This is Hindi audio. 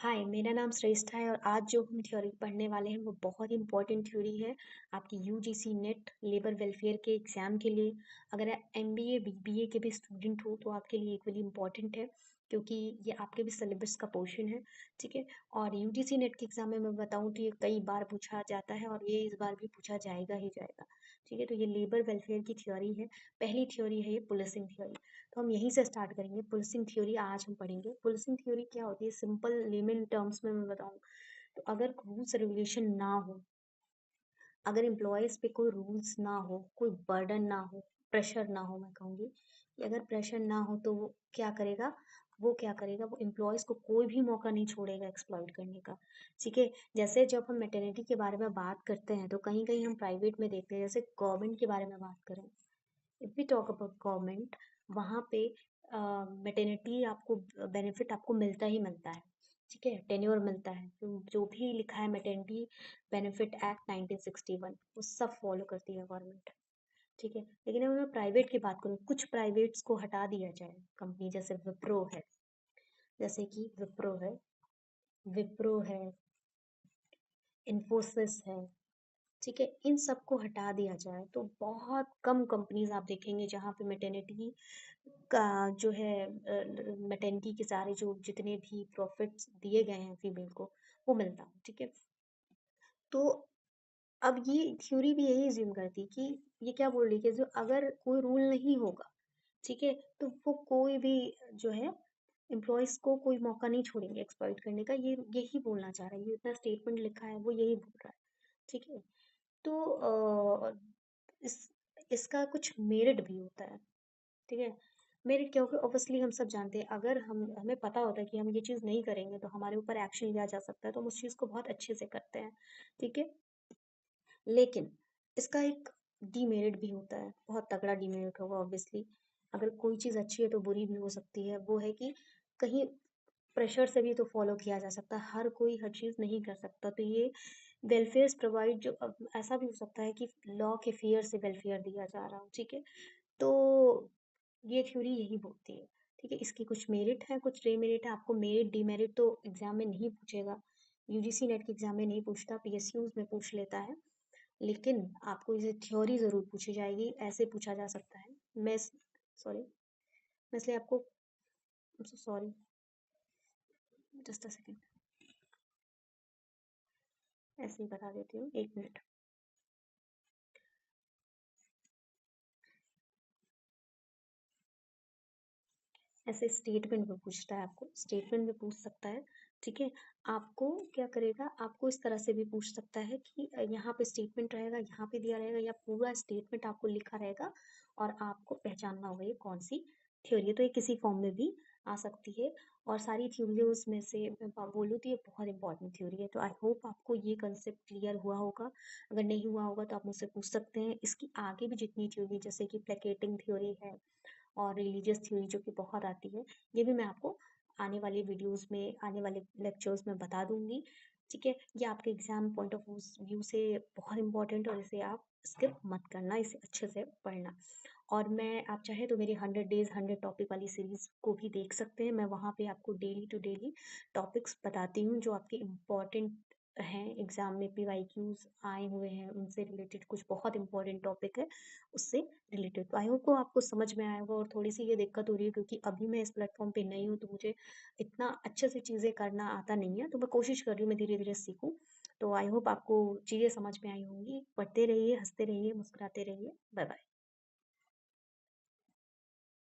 हाय, मेरा नाम श्रेष्ठा है और आज जो हम थ्योरी पढ़ने वाले हैं वो बहुत इंपॉर्टेंट थ्योरी है आपकी यूजीसी नेट लेबर वेलफेयर के एग्जाम के लिए। अगर आप एमबीए बीबीए के भी स्टूडेंट हो तो आपके लिए इक्वली इम्पॉर्टेंट है, क्योंकि ये आपके भी सिलेबस का पोर्शन है। ठीक है। और यूजीसी नेट के एग्जाम में मैं बताऊं तो ये कई बार पूछा जाता है और ये इस बार भी पूछा जाएगा ही जाएगा। ठीक है, तो ये लेबर वेलफेयर की थ्योरी है। पहली थ्योरी है ये पुलिसिंग थ्योरी। तो हम यहीं से स्टार्ट करेंगे। पुलिसिंग थ्योरी आज हम पढ़ेंगे। पुलिसिंग थ्योरी क्या होती है, सिंपल लेमन टर्म्स में मैं बताऊं तो अगर रूल्स रेगुलेशन ना हो, अगर एम्प्लॉयज पे कोई रूल्स ना हो, कोई बर्डन ना हो, प्रेशर ना हो, मैं कहूँगी कि अगर प्रेशर ना हो तो वो क्या करेगा, वो एम्प्लॉयज को कोई भी मौका नहीं छोड़ेगा एक्सप्लॉइट करने का। ठीक है। जैसे जब हम मैटरनिटी के बारे में बात करते हैं तो कहीं कहीं हम प्राइवेट में देखते हैं, जैसे गवर्नमेंट के बारे में बात करें, if we talk about government, वहाँ पे मैटरनिटी आपको बेनिफिट आपको मिलता ही मिलता है। ठीक है, टेन्योर मिलता है। तो जो भी लिखा है मैटरनिटी बेनिफिट एक्ट 1961 वो सब फॉलो करती है गवर्नमेंट। ठीक है। लेकिन अगर मैं प्राइवेट की बात करूँ, कुछ प्राइवेट्स को हटा दिया जाए, कंपनी जैसे विप्रो है, जैसे कि विप्रो है, इन्फोसिस है। ठीक है, इन सबको हटा दिया जाए तो बहुत कम कंपनीज आप देखेंगे जहाँ पे मैटरनिटी का जो है, मैटरनिटी के सारे जो जितने भी प्रॉफिट्स दिए गए हैं फीमेल को वो मिलता है। ठीक है। तो अब ये थ्योरी भी यही ज्यूम करती है कि ये क्या बोल रही है कि जो अगर कोई रूल नहीं होगा, ठीक है, तो वो कोई भी जो है एम्प्लॉयज को कोई मौका नहीं छोड़ेंगे एक्सप्लॉइट करने का। ये यही बोलना चाह रहा है, ये इतना स्टेटमेंट लिखा है वो यही बोल रहा है। ठीक है। तो इस इसका कुछ मेरिट भी होता है। ठीक है। मेरिट क्या होगा, ऑब्वियसली हम सब जानते हैं, अगर हमें पता होता है कि हम ये चीज़ नहीं करेंगे तो हमारे ऊपर एक्शन लिया जा सकता है, तो हम उस चीज़ को बहुत अच्छे से करते हैं। ठीक है। लेकिन इसका एक डीमेरिट भी होता है, बहुत तगड़ा डीमेरिट होगा ऑब्वियसली। अगर कोई चीज़ अच्छी है तो बुरी भी हो सकती है, वो है कि कहीं प्रेशर से भी तो फॉलो किया जा सकता है, हर कोई हर चीज़ नहीं कर सकता। तो ये वेलफेयर प्रोवाइड जो अब ऐसा भी हो सकता है कि लॉ के फेयर से वेलफेयर दिया जा रहा हो। ठीक है। तो ये थ्योरी यही बोलती है। ठीक है, इसकी कुछ मेरिट है कुछ डीमेरिट है। आपको मेरिट डीमेरिट तो एग्जाम में नहीं पूछेगा, यूजीसी नेट के एग्जाम में नहीं पूछता, पीएसयूज में पूछ लेता है। लेकिन आपको इसे थ्योरी जरूर पूछी जाएगी, ऐसे पूछा जा सकता है। मैं सॉरी, मैं इसलिए आपको सॉरी, जस्ट अ सेकेंड, ऐसे ही बता देती हूँ, एक मिनट। ऐसे स्टेटमेंट में पूछता है, आपको स्टेटमेंट में पूछ सकता है। ठीक है। आपको क्या करेगा, आपको इस तरह से भी पूछ सकता है कि यहाँ पे स्टेटमेंट रहेगा, यहाँ पे दिया रहेगा, या पूरा स्टेटमेंट आपको लिखा रहेगा और आपको पहचानना होगा ये कौन सी थ्योरी है। तो ये किसी फॉर्म में भी आ सकती है। और सारी थ्योरीज में से मैं बोलूँ तो ये बहुत इंपॉर्टेंट थ्योरी है। तो आई होप आपको ये कंसेप्ट क्लियर हुआ होगा। अगर नहीं हुआ होगा तो आप मुझसे पूछ सकते हैं। इसकी आगे भी जितनी थ्योरी, जैसे कि प्लेकेटिंग थ्योरी है और रिलीजियस थ्योरी जो कि बहुत आती है, ये भी मैं आपको आने वाले वीडियोस में, आने वाले लेक्चर्स में बता दूंगी। ठीक है। ये आपके एग्जाम पॉइंट ऑफ व्यू से बहुत इंपॉर्टेंट, और इसे आप स्किप मत करना, इसे अच्छे से पढ़ना। और मैं, आप चाहे तो मेरी 100 डेज 100 टॉपिक वाली सीरीज को भी देख सकते हैं। मैं वहाँ पे आपको डेली टू डेली टॉपिक्स बताती हूँ जो आपके इम्पोर्टेंट हैं, एग्जाम में पीवाईक्यूज आए हुए हैं उनसे रिलेटेड कुछ बहुत इंपॉर्टेंट टॉपिक है उससे रिलेटेड। तो आई होप को आपको समझ में आया होगा। और थोड़ी सी ये दिक्कत हो रही है क्योंकि अभी मैं इस प्लेटफॉर्म पे नई हूँ, तो मुझे इतना अच्छे से चीज़ें करना आता नहीं है, तो मैं कोशिश कर रही हूँ मैं धीरे धीरे सीखूँ। तो आई होप आपको चीज़ें समझ में आई होंगी। पढ़ते रहिए, हंसते रहिए, मुस्कुराते रहिए। Bye bye.